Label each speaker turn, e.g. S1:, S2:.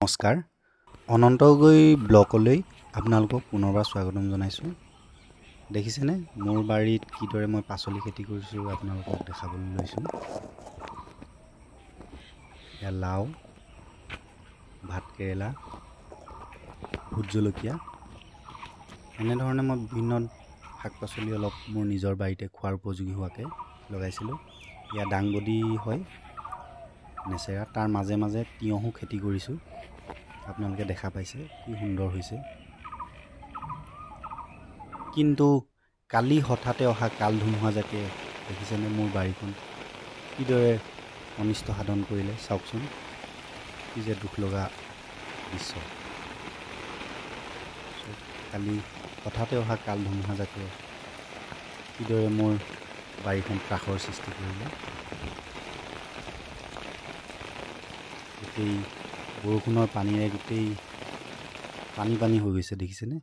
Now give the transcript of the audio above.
S1: নমস্কাৰ অনন্তগৈ ব্লকলৈ আপোনালোকক পুনৰবাৰ স্বাগতম জনাইছোঁ। দেখিছেনে মোৰ বাৰীত কিদৰে মই পাচলি খেতি কৰিছোঁ আপোনালোকক দেখাবলৈ লৈছোঁ। এয়া লাও, ভাতকেৰেলা, ভোট জলকীয়া, এনেধৰণে মই বিভিন্ন শাক পাচলি অলপ মোৰ নিজৰ বাৰীতে খোৱাৰ উপযোগী হোৱাকৈ লগাইছিলোঁ। এয়া দাংবডি হয় নেচেৰা, তাৰ মাজে মাজে তিয়ঁহো খেতি কৰিছোঁ। আপোনালোকে দেখা পাইছে কি সুন্দৰ হৈছে। কিন্তু কালি হঠাতে অহা কাল ধুমুহাজাকে দেখিছেনে মোৰ বাৰীখন কিদৰে অনিষ্ট সাধন কৰিলে। চাওকচোন কি যে দুখ লগা দৃশ্য। কালি হঠাতে অহা কাল ধুমুহাজাকে কিদৰে মোৰ বাৰীখন ত্ৰাসৰ সৃষ্টি কৰিলে। গোটেই বৰষুণৰ পানীৰে গোটেই পানী হৈ গৈছে দেখিছেনে।